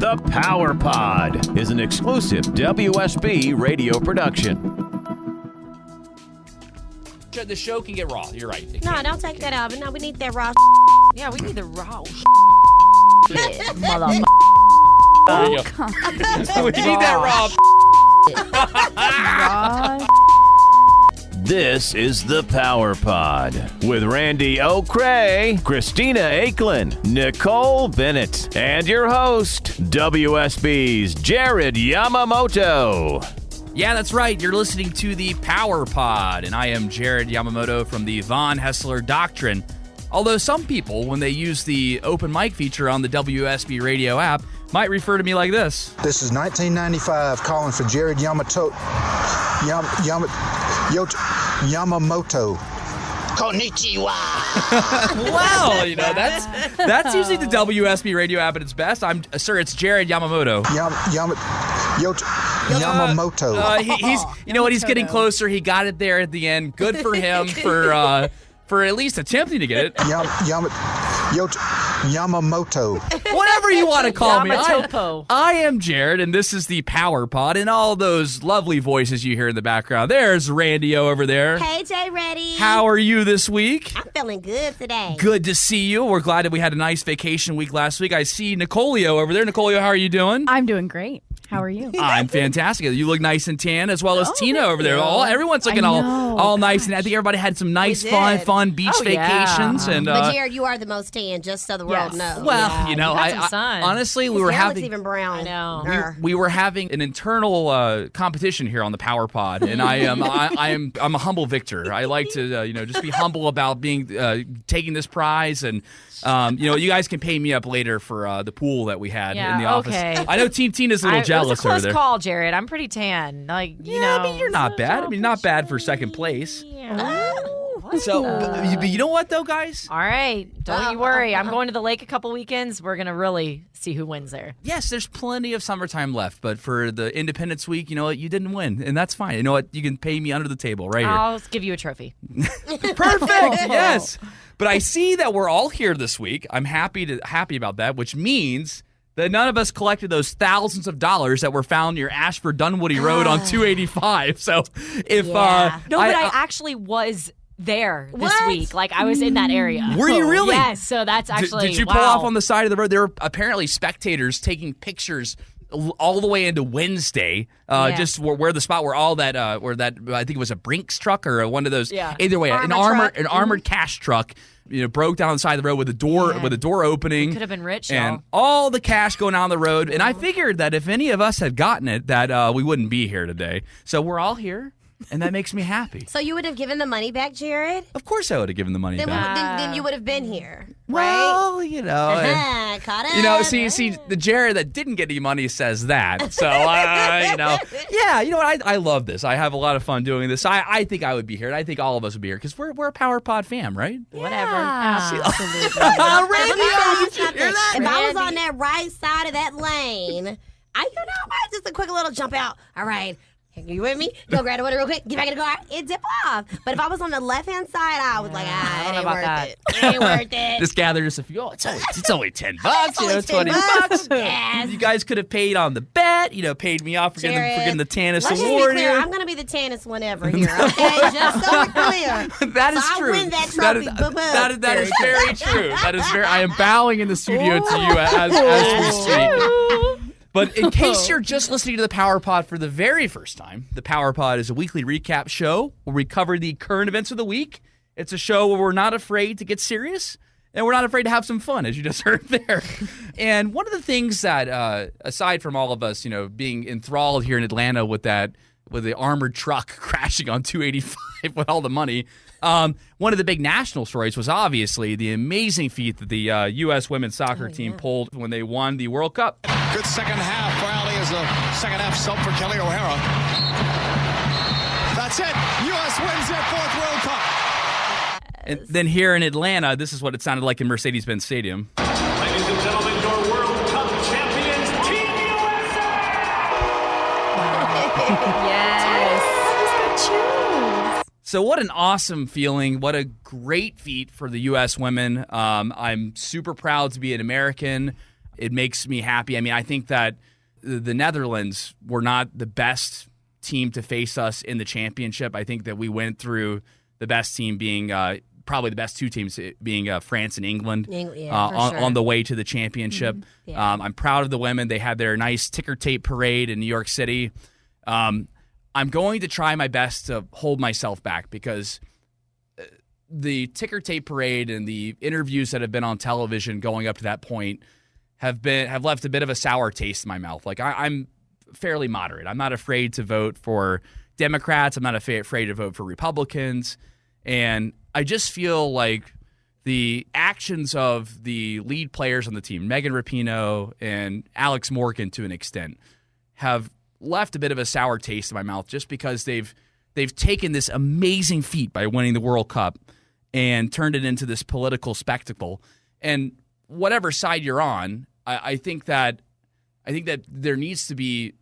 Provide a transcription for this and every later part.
The Power Pod is an exclusive WSB radio production. The show can get raw. You're right. No, don't take that out. No, we need that raw. Yeah, we need the raw Motherfucker. There you go. We need that raw. This is The Power Pod with Randi Okray, Christina Aicklen, Nicole Bennett, and your host, WSB's Jared Yamamoto. Yeah, that's right. You're listening to the Power Pod, and I am Jared Yamamoto from the Von Hessler Doctrine. Although some people, when they use the open mic feature on the WSB radio app, might refer to me like this. This is 1995 calling for Jared Yamamoto. Konnichiwa. Wow, you know, that's usually the WSB radio app at its best. Sir, it's Jared Yamamoto. Yamamoto. He's, you know what? He's getting closer. He got it there at the end. Good for him for at least attempting to get it. Yamamoto. Whatever you want to call me. Yamatopo. I am Jared, and this is the Power Pod, and all those lovely voices you hear in the background. There's Randi over there. Hey, Jay, ready? How are you this week? I'm feeling good today. Good to see you. We're glad that we had a nice vacation week last week. I see Nicolio over there. Nicolio, how are you doing? I'm doing great. How are you? I'm fantastic. You look nice and tan, as well as Tina over there. Everyone's looking all nice, and I think everybody had some nice, fun beach vacations. Yeah. And But Jared, you are the most tan, just so the world knows. Well, you know, got some sun. Honestly, we His were hair having looks even brown. I know. we were having an internal competition here on the Power Pod, and I'm a humble victor. I like to just be humble about being taking this prize, and you guys can pay me up later for the pool that we had in the office. Okay. I know Tina's a little jealous it was a close over there. call, Jared. I'm pretty tan. I mean, you're not bad. I mean, not bad for second place. So, but you know what though, guys? All right. Don't you worry. I'm going to the lake a couple weekends. We're going to really see who wins there. Yes, there's plenty of summertime left, but for the Independence Week, you know what? You didn't win, and that's fine. You know what? You can pay me under the table right here. I'll give you a trophy. Perfect. Yes. But I see that we're all here this week. I'm happy about that, which means that none of us collected those thousands of dollars that were found near Ashford Dunwoody Road on 285. So if No, but I actually was there this week. Like, I was in that area. Were you really? Yes. So that's actually Did you pull off on the side of the road? There were apparently spectators taking pictures all the way into Wednesday, just where the spot where all that, where that, I think it was a Brinks truck or one of those. Yeah. Either way, an armored cash truck, broke down the side of the road with a door opening. Could have been rich, and y'all. all the cash going down the road. And I figured that if any of us had gotten it, that we wouldn't be here today. So we're all here. And that makes me happy. So you would have given the money back, Jared? Of course I would have given the money back. Then you would have been here, Well, right? Caught up. See, the Jared that didn't get any money says that. So, yeah, you know what? I love this. I have a lot of fun doing this. I think I would be here, and I think all of us would be here, because we're a Power Pod fam, right? Whatever. Absolutely. If I was on that right side of that lane, just a quick little jump out. All right. You with me? Go grab the water real quick. Get back in the car. It dip off. But if I was on the left-hand side, I was like, it ain't worth it. It ain't worth it. Just gather us a few. It's only $10. It's only $20. Yes. You guys could have paid on the bet. Paid me off for getting the Tannist Let's award just be clear. here. I'm going to be the tannest one ever here. Okay, just so we're clear. That is so true. I win that trophy. That is very true. That is very. I am bowing in the studio to you as we speak. But in case you're just listening to the Power Pod for the very first time, the Power Pod is a weekly recap show where we cover the current events of the week. It's a show where we're not afraid to get serious, and we're not afraid to have some fun, as you just heard there. And one of the things that, aside from all of us, being enthralled here in Atlanta with the armored truck crashing on 285 with all the money, one of the big national stories was obviously the amazing feat that the U.S. women's soccer team pulled when they won the World Cup. Good second half. Riley is a second half sub for Kelly O'Hara. That's it. U.S. wins their fourth World Cup. And then here in Atlanta, this is what it sounded like in Mercedes-Benz Stadium. Ladies and gentlemen, your World Cup champions, Team USA! Yes. So what an awesome feeling. What a great feat for the U.S. women. I'm super proud to be an American. It makes me happy. I mean, I think that the Netherlands were not the best team to face us in the championship. I think that we went through the best team being probably the best two teams being France and England on the way to the championship. Mm-hmm. Yeah. I'm proud of the women. They had their nice ticker tape parade in New York City. I'm going to try my best to hold myself back because the ticker tape parade and the interviews that have been on television going up to that point have left a bit of a sour taste in my mouth. Like I'm fairly moderate. I'm not afraid to vote for Democrats. I'm not afraid to vote for Republicans. And I just feel like the actions of the lead players on the team, Megan Rapinoe and Alex Morgan to an extent, have left a bit of a sour taste in my mouth just because they've taken this amazing feat by winning the World Cup and turned it into this political spectacle. And whatever side you're on, I think that there needs to be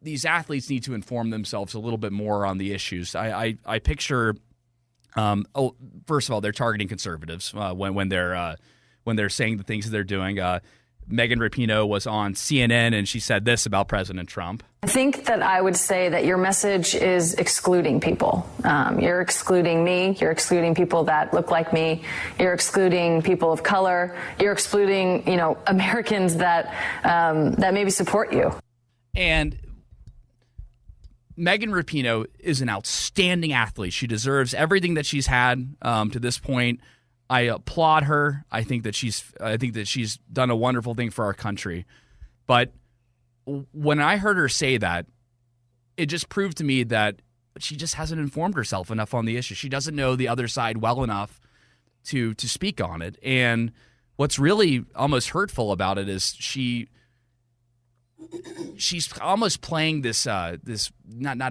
these athletes need to inform themselves a little bit more on the issues. I picture, first of all, they're targeting conservatives when they're saying the things that they're doing. Megan Rapinoe was on CNN and she said this about President Trump. I think that I would say that your message is excluding people. You're excluding me. You're excluding people that look like me. You're excluding people of color. You're excluding, Americans that maybe support you. And Megan Rapinoe is an outstanding athlete. She deserves everything that she's had to this point. I applaud her. I think that she's done a wonderful thing for our country. But when I heard her say that, it just proved to me that she just hasn't informed herself enough on the issue. She doesn't know the other side well enough to speak on it. And what's really almost hurtful about it is she's almost playing this not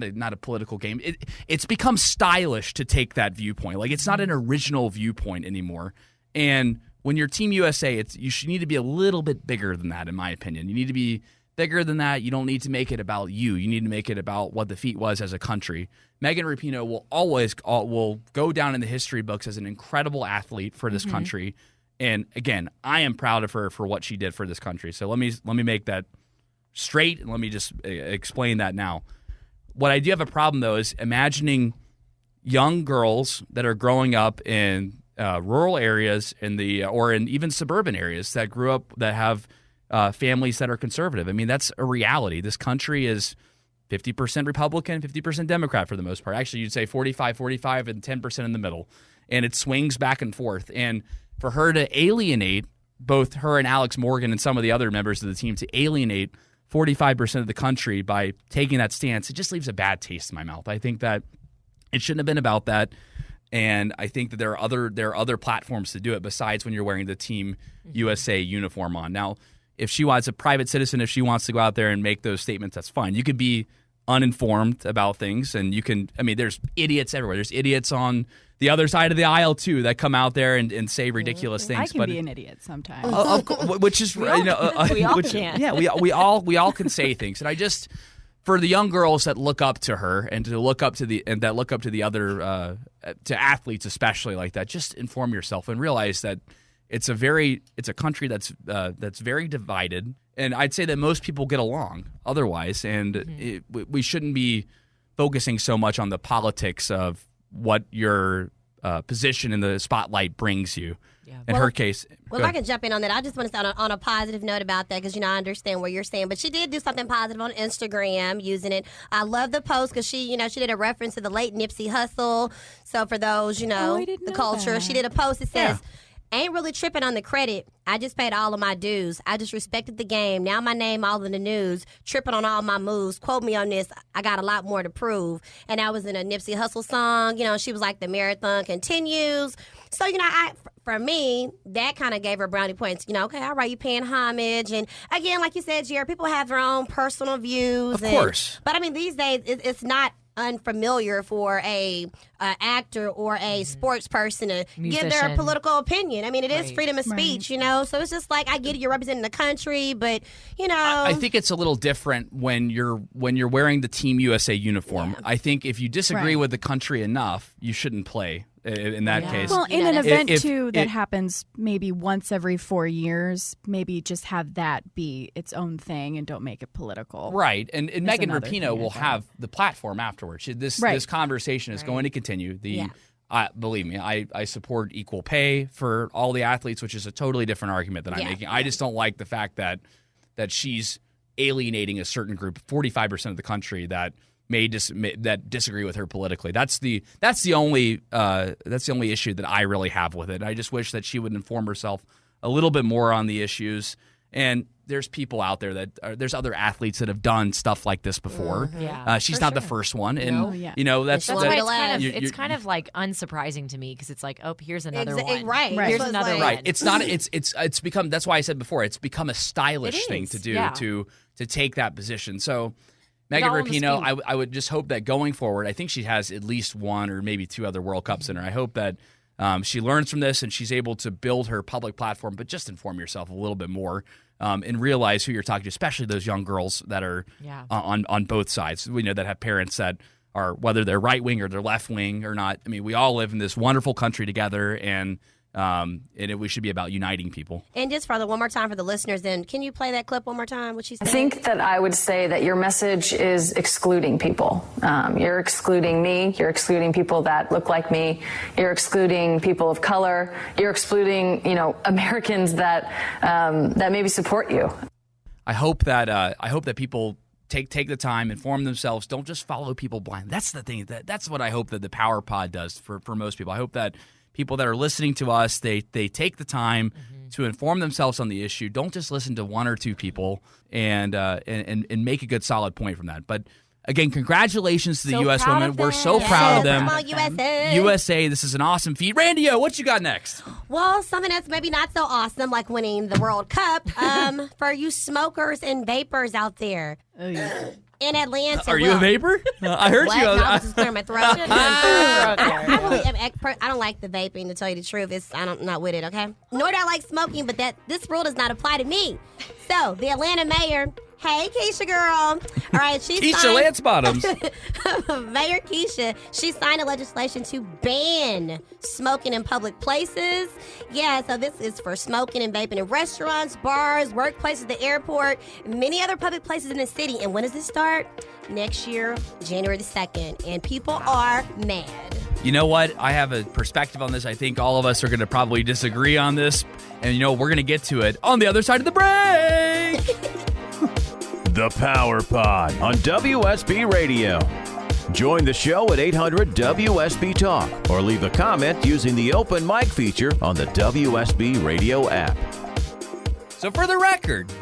a political game. It's become stylish to take that viewpoint. Like it's not an original viewpoint anymore. And when you're Team USA, you should need to be a little bit bigger than that, in my opinion. You need to be bigger than that. You don't need to make it about you. You need to make it about what the feat was as a country. Megan Rapinoe will go down in the history books as an incredible athlete for this country. And again, I am proud of her for what she did for this country. So let me make that straight, and let me just explain that now. What I do have a problem, though, is imagining young girls that are growing up in rural areas or in even suburban areas that grew up that have families that are conservative. I mean, that's a reality. This country is 50% Republican, 50% Democrat for the most part. Actually, you'd say 45, and 10% in the middle. And it swings back and forth. And for her to alienate both her and Alex Morgan and some of the other members of the team, to alienate 45% of the country by taking that stance, it just leaves a bad taste in my mouth. I think that it shouldn't have been about that, and I think that there are other platforms to do it besides when you're wearing the Team USA uniform on. Now, if she wants a private citizen, if she wants to go out there and make those statements, that's fine. You could be uninformed about things, and there's idiots everywhere. There's idiots on the other side of the aisle too that come out there and say ridiculous things. I can be an idiot sometimes. Which is we all can. Yeah, we all can say things, and I just, for the young girls that look up to her and to look up to the other to athletes especially like that, just inform yourself and realize that it's a country that's very divided, and I'd say that most people get along otherwise, and we shouldn't be focusing so much on the politics of what your position in the spotlight brings you. Yeah. In her case. Well, if I can jump in on that, I just want to say on a positive note about that because, I understand what you're saying. But she did do something positive on Instagram using it. I love the post because she did a reference to the late Nipsey Hussle. So for those, the culture, she did a post that says, ain't really tripping on the credit. I just paid all of my dues. I just respected the game. Now my name all in the news. Tripping on all my moves. Quote me on this. I got a lot more to prove. And that was in a Nipsey Hussle song. She was like, the marathon continues. So, for me, that kind of gave her brownie points. Okay, all right, you paying homage. And again, like you said, Jared, people have their own personal views. Of course. But these days, it's not unfamiliar for a actor or a sports person to give their political opinion. It is freedom of speech, So it's just like, I get it, you're representing the country, but I think it's a little different when you're wearing the Team USA uniform. Yeah. I think if you disagree with the country enough, you shouldn't play in that case. Well, in an event, too, that if- happens maybe once every 4 years, maybe just have that be its own thing and don't make it political. Right. And Megan another Rapinoe thing will I have the platform afterwards. This conversation is going to continue. Believe me, I support equal pay for all the athletes, which is a totally different argument that I'm making. I just don't like the fact that she's alienating a certain group, 45% of the country that that disagree with her politically. That's the only issue that I really have with it. I just wish that she would inform herself a little bit more on the issues. And there's people out there there's other athletes that have done stuff like this before. She's not the first one, and that's why it's kind of like unsurprising to me because it's like, oh, here's another one. Right. Here's another one. Right. It's not. It's become. That's why I said before. It's become a stylish thing to do to take that position. So. Megan Rapinoe, I would just hope that going forward, I think she has at least one or maybe two other World Cups in her. I hope that she learns from this and she's able to build her public platform, but just inform yourself a little bit more and realize who you're talking to, especially those young girls that are on both sides. We know that have parents that are, whether they're right wing or they're left wing or not. I mean, we all live in this wonderful country together, and we should be about uniting people. And just for one more time for the listeners, then can you play that clip one more time? What she said? I think that I would say that your message is excluding people. You're excluding me. You're excluding people that look like me. You're excluding people of color. You're excluding, Americans that maybe support you. I hope that people take the time, inform themselves. Don't just follow people blind. That's the thing. That's what I hope that the Power Pod does for most people. I hope that people that are listening to us, they take the time to inform themselves on the issue. Don't just listen to one or two people and make a good solid point from that. But again, congratulations to the U.S. women. We're so proud of them. Come on, USA. USA, this is an awesome feat. Randy, what you got next? Well, something that's maybe not so awesome, like winning the World Cup, for you smokers and vapors out there. In Atlanta. Are you a vapor? I heard you. No, I was just clearing my throat. I really am I don't like the vaping, to tell you the truth. I'm not with it, okay? Nor do I like smoking, but this rule does not apply to me. So, the Atlanta mayor, hey, Keisha girl. All right, Keisha Lance Bottoms. Mayor Keisha, she signed a legislation to ban smoking in public places. Yeah, so this is for smoking and vaping in restaurants, bars, workplaces, the airport, many other public places in the city. And when does this start? Next year, January the 2nd. And people are mad. You know what? I have a perspective on this. I think all of us are going to probably disagree on this. And, we're going to get to it on the other side of the break. The Power Pod on WSB Radio. Join the show at 800-WSB Talk or leave a comment using the open mic feature on the WSB Radio app. So for the record,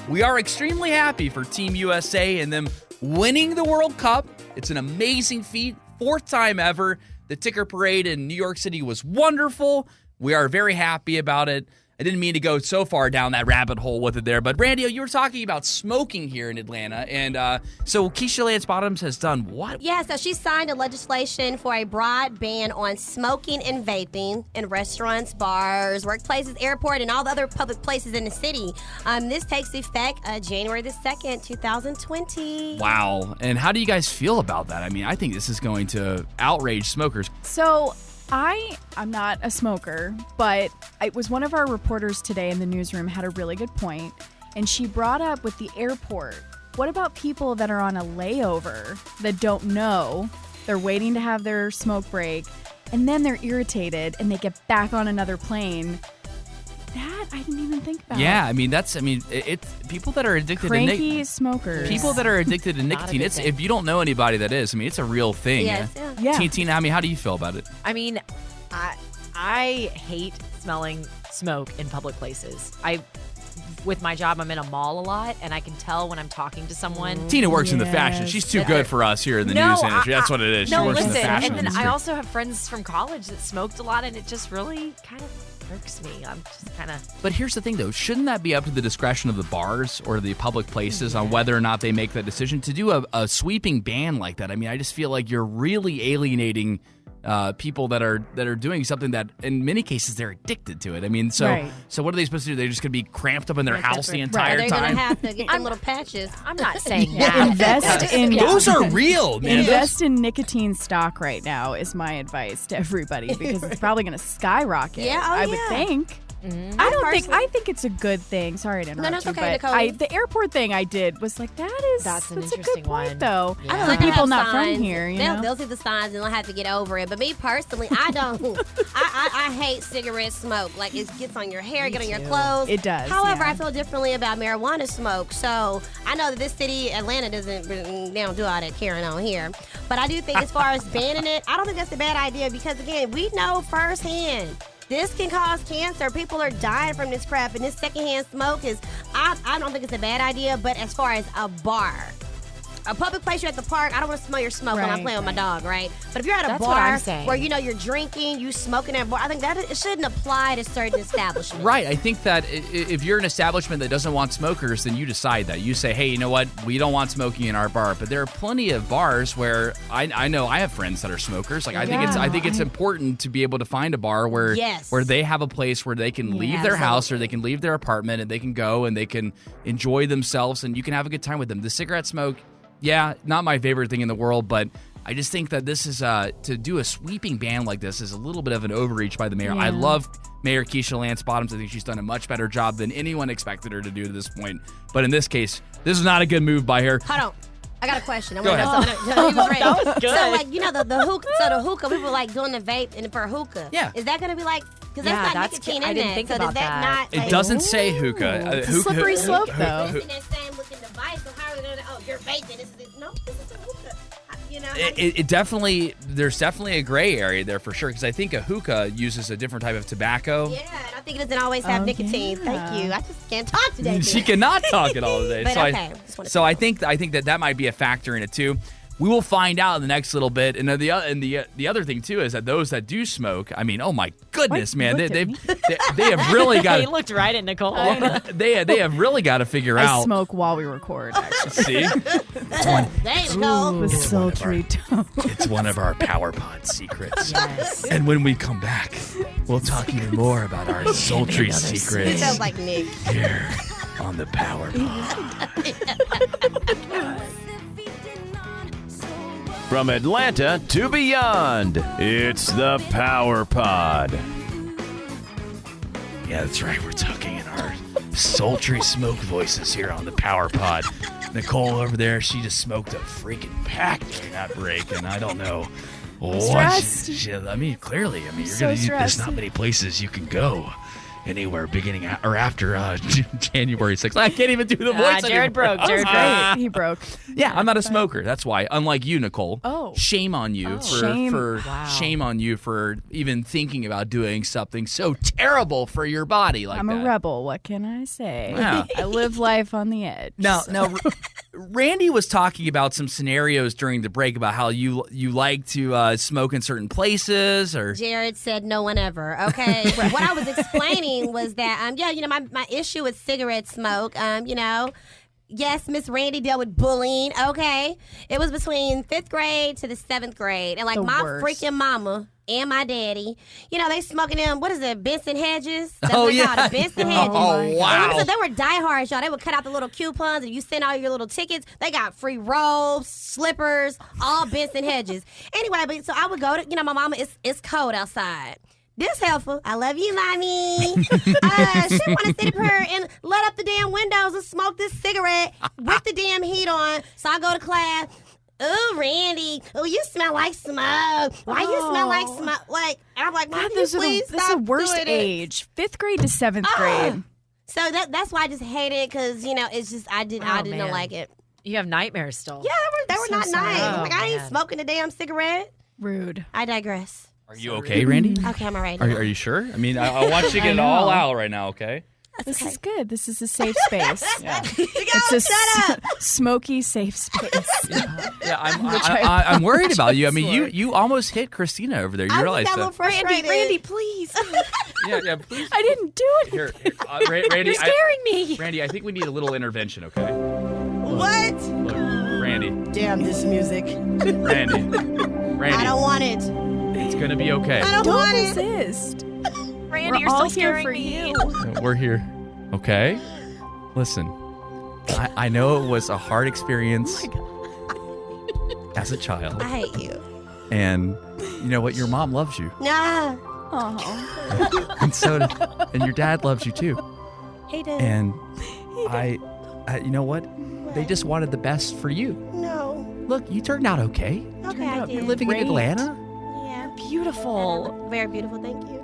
we are extremely happy for Team USA and them winning the World Cup. It's an amazing feat, 4th time ever. The ticker parade in New York City was wonderful. We are very happy about it. I didn't mean to go so far down that rabbit hole with it there, but Randy, you were talking about smoking here in Atlanta, and so Keisha Lance Bottoms has done what? Yeah, so she signed a legislation for a broad ban on smoking and vaping in restaurants, bars, workplaces, airport, and all the other public places in the city. This takes effect January the 2nd, 2020. Wow, and how do you guys feel about that? I mean, I think this is going to outrage smokers. So I'm not a smoker, but it was one of our reporters today in the newsroom had a really good point, and she brought up with the airport, what about people that are on a layover that don't know, they're waiting to have their smoke break, and then they're irritated and they get back on another plane? That I didn't even think about. Yeah, I mean it's people that are addicted cranky to nicotine. smokers. People that are addicted to nicotine. If you don't know anybody that is, it's a real thing. Yes, yeah. Tina, how do you feel about it? I mean, I hate smelling smoke in public places. With my job, I'm in a mall a lot, and I can tell when I'm talking to someone. Tina works in the fashion. She's too good for us here in the news industry. That's what it is. She works in the fashion and then industry. I also have friends from college that smoked a lot, and it just really kind of irks me. I'm just kind of. But here's the thing, though. Shouldn't that be up to the discretion of the bars or the public places on whether or not they make that decision to do a sweeping ban like that? I mean, I just feel like you're really alienating people that are doing something that in many cases they're addicted to it. I mean, so what are they supposed to do? They're just going to be cramped up in their house the entire They're time? They're going to have to get them little patches. I'm not saying that. Invest in Those are real, man. Invest in nicotine stock right now is my advice to everybody because it's probably going to skyrocket. Yeah, I would think. Mm-hmm. I think it's a good thing. Sorry to interrupt it's you, okay, but Nicole. the airport thing I did was like that's an a good interesting point one. though. Yeah. For They'll people have not signs. from here, They'll see the signs and they'll have to get over it. But me personally, I don't. I hate cigarette smoke. Like it gets on your hair, get on your clothes. It does. However, yeah. I feel differently about marijuana smoke. So I know that this city, Atlanta, they don't do all that carrying on here. But I do think as far as banning it, I don't think that's a bad idea because again, we know firsthand. This can cause cancer. People are dying from this crap, and this secondhand smoke is, I don't think it's a bad idea, but as far as a bar, a public place, you're at the park, I don't want to smell your smoke when I'm playing with my dog, right? But if you're at a bar where, you're drinking, you smoking at a bar, I think that it shouldn't apply to certain establishments. Right. I think that if you're an establishment that doesn't want smokers, then you decide that. You say, hey, you know what? We don't want smoking in our bar. But there are plenty of bars where I know I have friends that are smokers. Like I think it's important to be able to find a bar where they have a place where they can leave their house or they can leave their apartment and they can go and they can enjoy themselves and you can have a good time with them. The cigarette smoke, yeah, not my favorite thing in the world, but I just think that this is to do a sweeping ban like this is a little bit of an overreach by the mayor. I love Mayor Keisha Lance Bottoms. I think she's done a much better job than anyone expected her to do to this point. But in this case, this is not a good move by her. Hold on. I got a question. Go ahead. That was good. So, like, the hookah. So the hookah, people like doing the vape and for hookah. Yeah. Is that going to be like? Because that's not nicotine in I didn't that. think so about does that not? It doesn't say hookah. It's a slippery slope, though. It's in that same looking device. So how are we going to? Oh, you're vaping. No, this is a hookah. You know. It definitely, there's definitely a gray area there for sure because I think a hookah uses a different type of tobacco. Yeah, and I think it doesn't always have nicotine. Yeah. Thank you. I just can't talk today. She cannot talk it all today. But so okay. I think that might be a factor in it too. We will find out in the next little bit. And the other thing too is that those that do smoke, I mean, oh my goodness, man, they have really got. He looked right at Nicole. They have really got to figure out. I smoke while we record. Actually, see, There you go. the sultry tone. it's one of our Power Pod secrets. Yes. And when we come back, we'll talk even more about our sultry It secrets sounds like Nick. here on the Power Pod. From Atlanta to beyond, it's the Power Pod. Yeah, that's right. We're talking in our sultry smoke voices here on the Power Pod. Nicole over there, she just smoked a freaking pack during that break, and I don't know what. Clearly, you're so gonna. There's stressed. not many places you can go anywhere beginning or after January 6th. I can't even do the voice. Jared broke. Jared broke. Great. He broke. Yeah, I'm not a smoker. That's why. Unlike you, Nicole. Oh. Shame on you shame on you for even thinking about doing something so terrible for your body like I'm that. a rebel. What can I say? Yeah. I live life on the edge. Now, Randy was talking about some scenarios during the break about how you like to smoke in certain places, or Jared said no one ever. Okay. What I was explaining was that, my issue with cigarette smoke, yes, Miss Randy dealt with bullying. Okay. It was between 5th grade to the 7th grade. And The my worst. freaking mama and my daddy, they smoking them, what is it, Benson Hedges? That's Oh, what they yeah. call it, Benson Hedges. Oh, wow. And they were diehards, y'all. They would cut out the little coupons and you send all your little tickets. They got free robes, slippers, all Benson Hedges. Anyway, so I would go to, my mama, it's cold outside. This helpful. I love you, mommy. She want to sit up here and let up the damn windows and smoke this cigarette with the damn heat on. So I go to class. Oh, Randy. Oh, you smell like smoke. Why you smell like smoke? Like, and I'm like, Mom, can you please this is stop the worst doing it? age. 5th grade to 7th grade. So that's why I just hate it because it's just I didn't man. like it. You have nightmares still. Yeah, they were not sorry. nice. Oh, Like I ain't man. smoking a damn cigarette. Rude. I digress. are you okay, Randy? Okay, I'm all right. Are you sure? I mean, I want you to get it all out right now, okay? This is good. This is a safe space. Yeah. It's a smoky, safe space. Yeah, I'm worried about you. I mean, you almost hit Christina over there. You I realize just got a that? little frustrated. Randy, please. Yeah, please. I didn't do it. Here, Randy. You're scaring me. Randy, I think we need a little intervention, okay? What? Look, Randy. Damn this music. Randy. I don't want it. It's gonna be okay. I don't want it. resist. Randy, you're all still here scaring for me. you. We're here. Okay? Listen, I know it was a hard experience as a child. I hate you. And you know what? Your mom loves you. Nah. Oh. And your dad loves you too. He did. And I you know what? They just wanted the best for you. No. Look, you turned out okay. Okay, I did. You're living in Atlanta. Yeah. Beautiful. Very beautiful. Thank you.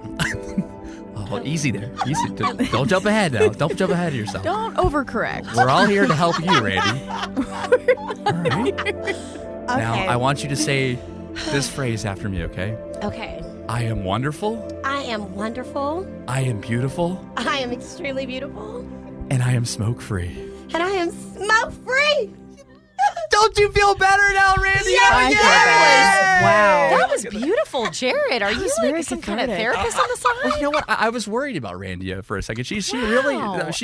Oh, easy there. Easy. Don't jump ahead now. Don't jump ahead of yourself. Don't overcorrect. We're all here to help you, Randy. All right. Now, I want you to say this phrase after me, okay? Okay. I am wonderful. I am wonderful. I am beautiful. I am extremely beautiful. And I am smoke-free. And I am smoke-free. Don't you feel better now, Randy? I feel better. Wow. That was beautiful, Jared. Are you very like some kind of cathartic. therapist on the side? Well, you know what? I was worried about Randy for a second. She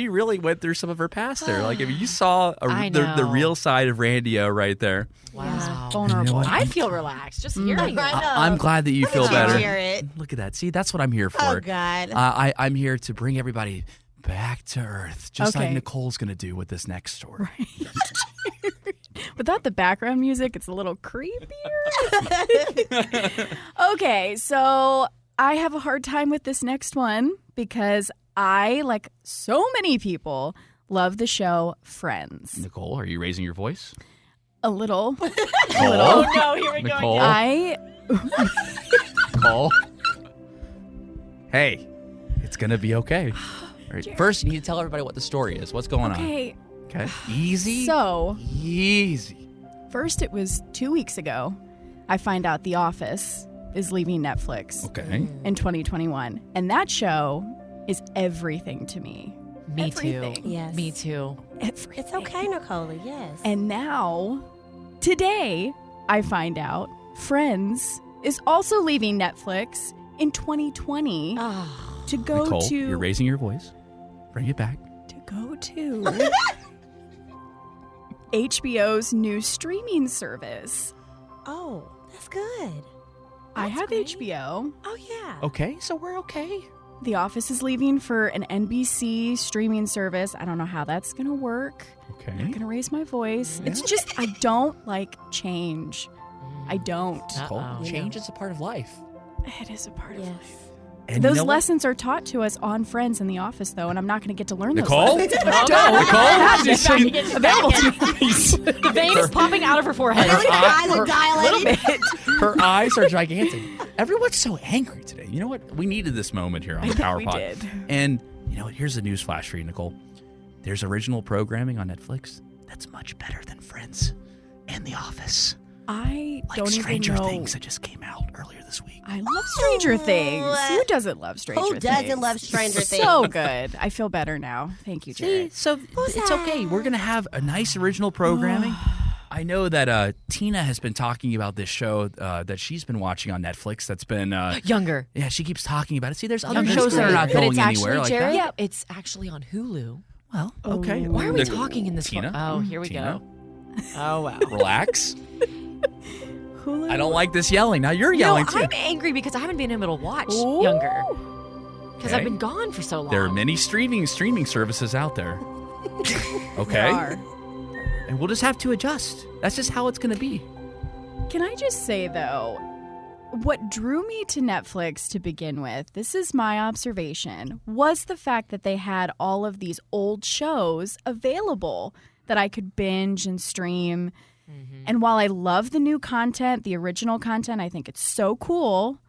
really went through some of her past there. Like, I mean, you saw I the know. real side of Randy right there. Wow. Vulnerable. I feel relaxed just hearing that. I'm glad that you feel at you, better. Jared. Look at that. See, that's what I'm here for. Oh, God. I'm here to bring everybody back to earth, just like Okay. Nicole's going to do with this next story. Without the background music, it's a little creepier. Okay, so I have a hard time with this next one because I, like so many people, love the show Friends. Nicole, are you raising your voice? A little. Nicole? Oh, no, here we go. Nicole? Nicole? Hey, it's going to be okay. All right, first, you need to tell everybody what the story is. What's going on? Okay, Okay. Easy. so Easy. first it was 2 weeks ago. I find out The Office is leaving Netflix Okay. in 2021. And that show is everything to me. Me too. Everything. Yes. Me too. Everything. It's okay, Nicole. Yes. And now, today, I find out Friends is also leaving Netflix in 2020 to go Nicole, to you're raising your voice. Bring it back. to go to HBO's new streaming service. Oh, that's good. I have HBO. Oh, yeah. Okay, so we're okay. The Office is leaving for an NBC streaming service. I don't know how that's going to work. Okay. I'm not going to raise my voice. It's just, I don't like change. I don't. Nicole, Uh-oh. change is a part of life. It is a part of Yes. life. And Those you know what? lessons are taught to us on Friends in The Office, though, and I'm not going to get to learn Nicole? those lessons. Nicole? Available to me. The vein is popping out of her forehead. Her eyes are dilated. Her eyes are gigantic. Everyone's so angry today. You know what? We needed this moment here on the Power we Pod. did. And you know what? Here's a news flash for you, Nicole. There's original programming on Netflix that's much better than Friends and The Office. I Like don't Stranger even know. Things that just came out earlier this week. I love Stranger Things. Who doesn't love Stranger Who Things? doesn't love Stranger Things? So good. I feel better now. Thank you, See, Jared. so it's okay. We're going to have a nice original programming. I know that Tina has been talking about this show that she's been watching on Netflix that's been... Younger. yeah, she keeps talking about it. See, there's other Younger's shows that are great. not But going it's anywhere actually, like Jared, that. it's actually on Hulu. Well, okay. Why are we Nic- talking in this Tina? Oh, here we Tina? go. Oh, wow. Relax. Hulu. I don't like this yelling. Now you're yelling, too. I'm angry because I haven't been able to watch Ooh. Younger. Because Okay. I've been gone for so long. There are many streaming services out there. Okay? There are. And we'll just have to adjust. That's just how it's going to be. Can I just say, though, what drew me to Netflix to begin with, this is my observation, was the fact that they had all of these old shows available that I could binge and stream. And while I love the new content, the original content, I think it's so cool,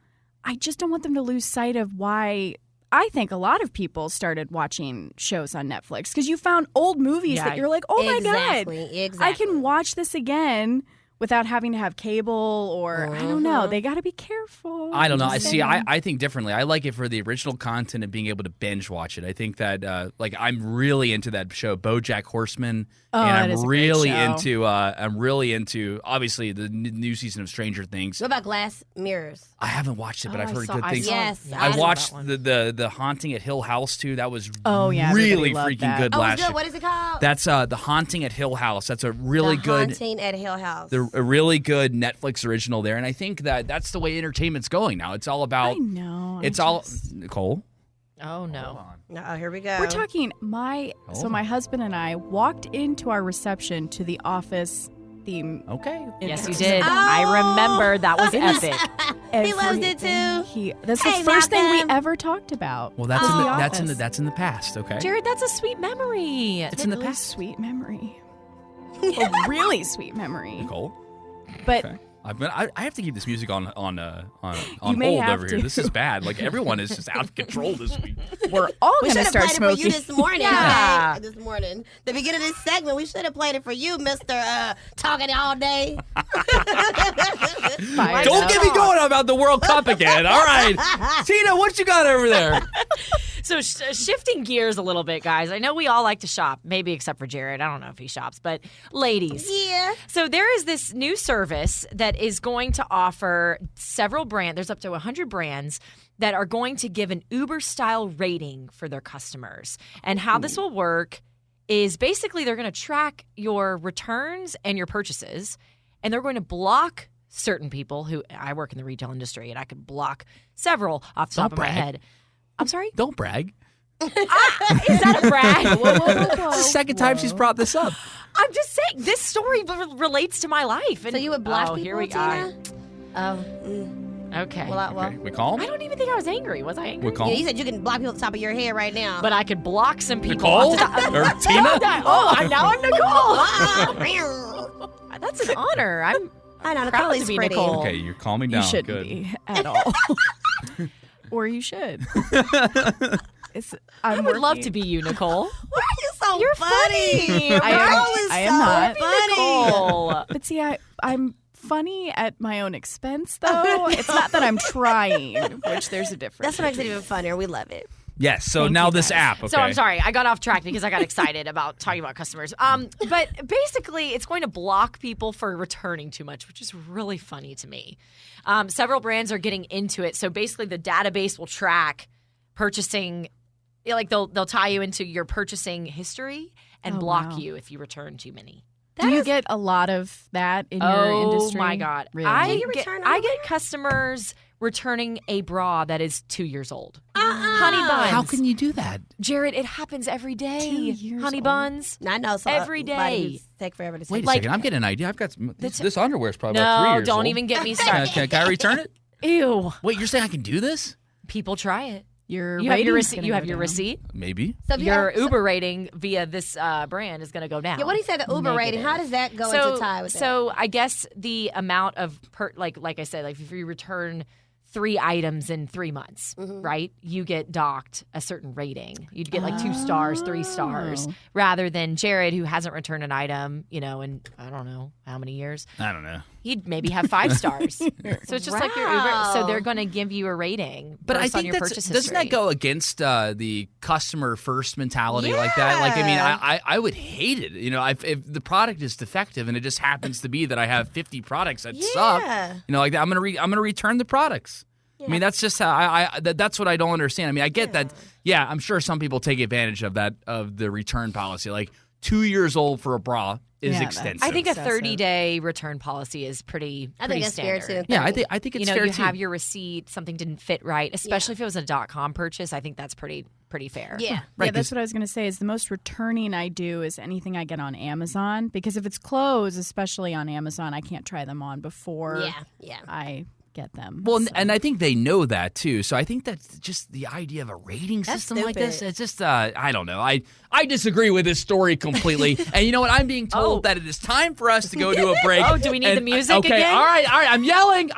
I just don't want them to lose sight of why I think a lot of people started watching shows on Netflix. Because you found old movies that you're like, oh my God, Exactly. I can watch this again without having to have cable or, I don't know, they got to be careful. I don't know. I Just see. saying. I think differently. I like it for the original content and being able to binge watch it. I think that I'm really into that show, BoJack Horseman, Oh, and that is a great show. I'm really into obviously the new season of Stranger Things. What about Glass Mirrors? I haven't watched it, but Oh, I've I heard saw- good I things. saw- Yes, yeah, I saw watched that one. the Haunting at Hill House too. That was Oh, yeah, everybody really loved freaking that. good Oh, last it's good. year. What is it called? That's The Haunting at Hill House. That's a really the good. Haunting at Hill House. The a really good Netflix original there, and I think that's the way entertainment's going now. It's all about. I know. It's all Nicole. Oh no. Oh, here we go. We're talking my husband and I walked into our reception to the Office theme. Okay. Yes, you did. I remember that was epic. He loves it too. That's the first thing we ever talked about. Well, that's in the past. Okay. Jared, that's a sweet memory. It's in the past. Sweet memory. A really sweet memory. Nicole. But okay. I have to keep this music on hold may have over here. to. This is bad. Like everyone is just out of control this week. we're all We going to should have start played smoking. it for you this morning. Yeah. Okay? This morning. The beginning of this segment, we should have played it for you, Mr. Talking All Day. Don't get me going about the World Cup again. All right. Tina, what you got over there? So shifting gears a little bit, guys. I know we all like to shop, maybe except for Jared. I don't know if he shops, but ladies. Yeah. So there is this new service that is going to offer several brands. There's up to 100 brands that are going to give an Uber-style rating for their customers. And how this will work is basically they're going to track your returns and your purchases, and they're going to block certain people who – I work in the retail industry, and I could block several off the top of my head. I'm sorry? Don't brag. Is that a brag? It's the second time she's brought this up. I'm just saying, this story relates to my life. And, So you would block people, here we Tina? go. Oh. Okay. Well, Okay, we calm? I don't even think I was angry. Was I angry? We calm? You said you can block people at the top of your head right now. But I could block some people. Nicole? off the top- Or Tina? Now I'm Nicole. I That's an honor. I'm know, proud Nicole's to be pretty. Nicole. Okay, you're calming down. You shouldn't Good. be at all. Or you should. I would love to be you, Nicole. Why are you so You're funny? funny. I am not. Nicole. But see, I'm funny at my own expense, though. It's not that I'm trying, which there's a difference. That's what makes it even funnier. We love it. Yes, so Thank now you, this guys. app, okay. So I'm sorry, I got off track because I got excited about talking about customers. But basically, it's going to block people for returning too much, which is really funny to me. Several brands are getting into it. So basically, the database will track purchasing, like they'll tie you into your purchasing history and block wow. you if you return too many. Do you get a lot of that in your industry? Oh my God. Really? I get customers returning a bra that is 2 years old. Honey buns. How can you do that? Jared, it happens every day. 2 years Honey old. buns. I know. So Every day. Take forever to say. Wait a Like- second, I'm getting an idea. I've got this underwear is probably about 3 No, years don't old. even get me started. Can I return it? Ew. Wait, you're saying I can do this? People try it. Your You have your rating's receipt. gonna You have go your down. receipt. Maybe. So if you Your have- Uber rating via this brand is going to go down. Yeah, what do you say the Uber rating? How does that go into tie with that? So I guess the amount of like I said, like if you return 3 items in 3 months, right? You get docked a certain rating. You'd get like 2 stars, 3 stars, rather than Jared, who hasn't returned an item, in I don't know how many years. I don't know. He'd maybe have 5 stars. So it's just like your Uber. So Wow. they're going to give you a rating, But I based on think your that's, purchase doesn't that history. go against the customer first mentality like that? Like, I mean, I would hate it. If the product is defective and it just happens to be that I have 50 products that suck, like that, I'm gonna return the products. I mean, that's just how that's what I don't understand. I mean, I get that. Yeah, I'm sure some people take advantage of that, of the return policy. Like 2 years old for a bra is Yeah, extensive. I think a excessive. 30-day return policy is pretty I think that's standard. fair too. Yeah, I think it's fair you too. have your receipt, something didn't fit right, especially if it was a .com purchase. I think that's pretty fair. Yeah. Right, Yeah, that's what I was going to say is the most returning I do is anything I get on Amazon, because if it's clothes, especially on Amazon, I can't try them on before Yeah. I get them. Well, So- and I think they know that too. So I think that's just the idea of a rating system like this. stupid. It's just, I don't know. I disagree with this story completely. And you know what? I'm being told that it is time for us to go to a break. Oh, do we need the music okay, again? all right. I'm yelling.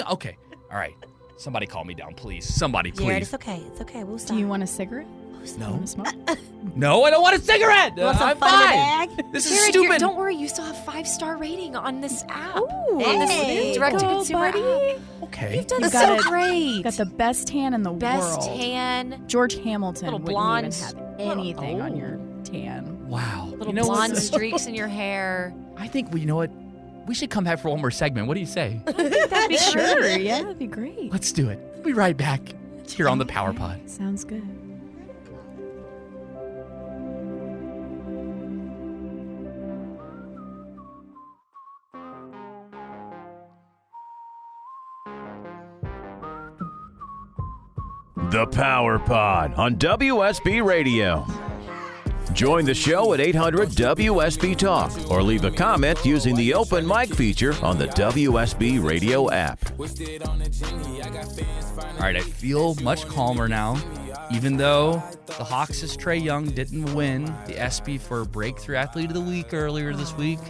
Okay, all right. Somebody calm me down, please. Somebody, Jared, please. it's okay. It's okay. We'll do stop. you want a cigarette? No. Want to smoke? No, I don't want a cigarette. Want some I'm fun in the fine. bag? This is Jared, stupid. don't worry, you still have 5-star rating on this app. Ooh, on this hey. direct-to-consumer Go, app. buddy. Okay. You've done You so got it. great. Got the best tan in the best world. tan, George Hamilton Little wouldn't blonde- even have anything on your tan. Wow. little You know what? blonde streaks in your hair. I think, you know what? We should come back for one more segment. What do you say? That'd be sure. Yeah, that'd be great. Let's do it. We'll be right back here on the Power Pod. Sounds good. The Power Pod on WSB Radio. Join the show at 800 WSB Talk or leave a comment using the open mic feature on the WSB Radio app. All right, I feel much calmer now. Even though the Hawks' Trae Young didn't win the ESPY for Breakthrough Athlete of the Week earlier this week,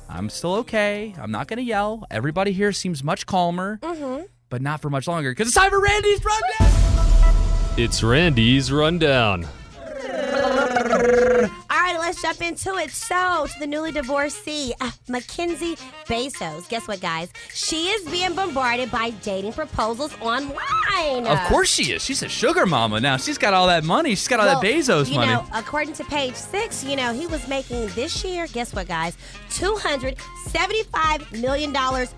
I'm still okay. I'm not going to yell. Everybody here seems much calmer, but not for much longer because it's time for Randy's Rundown. It's Randy's Rundown. All right, let's jump into it. So, to the newly divorcee, Mackenzie Bezos. Guess what, guys? She is being bombarded by dating proposals online. Of course she is. She's a sugar mama now. She's got all that money. She's got all that Bezos money. You know, according to page 6, he was making this year, guess what, guys? $275 million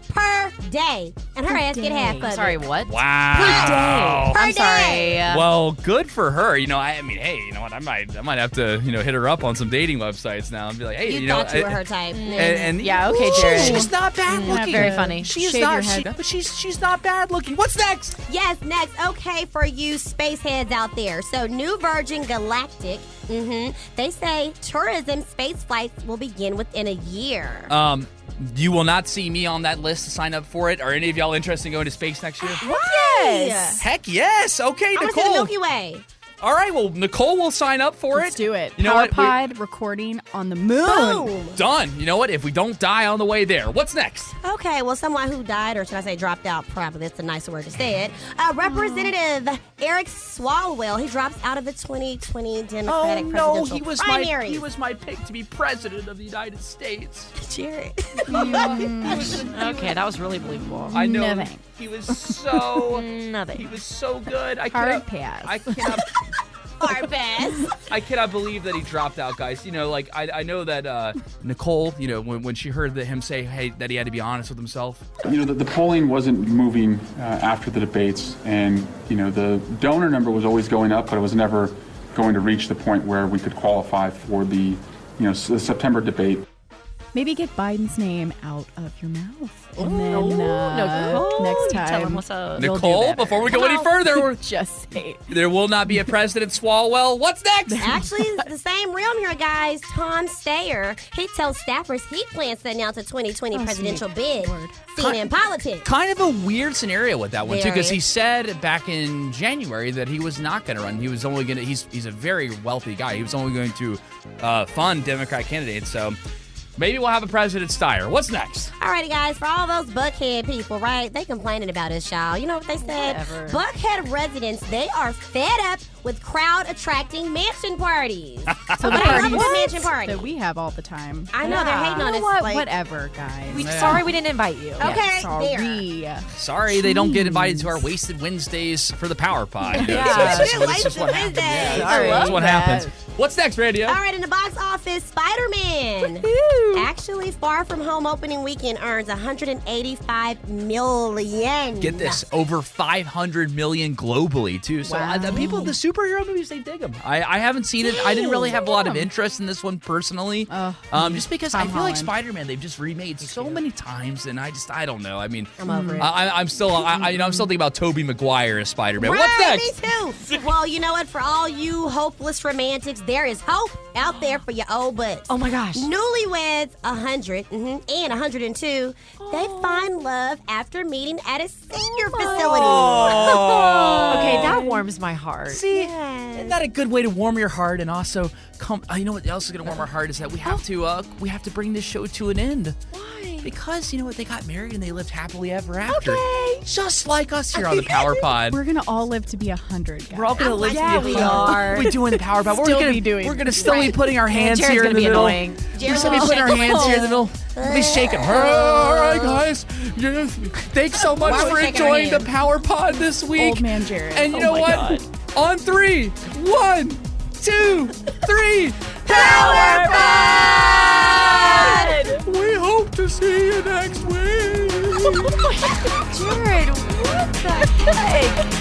per day. And her ass get half of it. Sorry, what? Wow. Per I'm day. sorry. Well, good for her. I mean, hey, you know what? I might have to, hit her up on some dating websites now and be like, hey, You thought you were her type. And Yeah, okay, Jared. She's not bad Not looking. very funny. She is Shave not. your head. But she's not bad looking. What's next? Yes, next. Okay, for you space heads out there. So, New Virgin Galactic, they say tourism space flights will begin within a year. You will not see me on that list to sign up for it. Are any of y'all interested in going to space next year? Yes. Heck yes. Okay, I want to see the Nicole. Milky Way. All right, well, Nicole will sign up for Let's it. do it. You know Power what? Pod recording on the moon. Boom. Done. You know what? If we don't die on the way there, what's next? Okay, well, someone who died, or should I say dropped out, probably that's a nicer word to say it. Representative Eric Swalwell, he drops out of the 2020 Democratic presidential primary. he was my pick to be president of the United States. Jared. Okay, that was really believable. I know. Nothing. He was so Nothing. he was so good. Hard pass. Our best. I cannot believe that he dropped out, guys. I know that Nicole, when she heard him say, hey, that he had to be honest with himself. The polling wasn't moving after the debates, and the donor number was always going up, but it was never going to reach the point where we could qualify for the the September debate. Maybe get Biden's name out of your mouth. And then Nicole, next time. tell him what's up. you'll do Nicole, better. before we go any further, Just say it. there will not be a President Swalwell. What's next? Actually, it's the same realm here, guys. Tom Steyer, he tells staffers he plans to announce a 2020 presidential bid. Seen in politics. Kind of a weird scenario with that one, too, because Very. he said back in January that he was not going to run. He was only going to, he's a very wealthy guy. He was only going to fund Democrat candidates. So maybe we'll have a President Steyer. What's next? Alrighty, guys, for all those Buckhead people, right? They complaining about us, y'all. You know what they said? Whatever. Buckhead residents, they are fed up with crowd-attracting mansion parties. So They the love parties a mansion party. that we have all the time. I know, they're hating on You know us. what? like- Whatever, guys. Sorry we didn't invite you. Okay, Sorry. Sorry, they don't get invited to our Wasted Wednesdays for the Power Pod. Yeah. That's just Wasted what happens. Wednesdays. Yeah, Sorry. that's what Love happens. that. What's next, Radio? All right, in the box office, Spider-Man. Actually, Far From Home opening weekend earns $185 million. Get this, over 500 million globally, too. So the people, the superhero movies, they dig them. I haven't seen it. I didn't really have a lot of interest in this one personally. Just because I Tom feel like Holland. Spider-Man, they've just remade so many times, and I don't know. I mean, I'm over it. I'm still, I'm still thinking about Tobey Maguire as Spider-Man. What's Right, next? me too. Well, you know what? For all you hopeless romantics, there is hope out there for your old butts. Oh my gosh. Newlyweds 100 and 102, they find love after meeting at a senior facility. Okay, that warms my heart. See, isn't that a good way to warm your heart? And also, you know what else is going to warm our heart is that we have to bring this show to an end. Why? Because you know what, they got married and they lived happily ever after. Okay. Just like us here on the Power Pod. We're gonna all live to be 100, guys. We're all gonna live Yeah, to be we are. We're doing the Power Pod. Still We're be doing We're it. gonna still be putting our hands Jared's here in gonna the be middle. annoying. We're still be putting our hands here in the middle. We'll be shaking. All right, guys. Thanks so much Why are we for shaking our enjoying the hands? Power Pod this week. Old man Jared. And you know what? On 3, 1, 2, 3. Power Pod! We hope to see you next week. Jared, what the heck?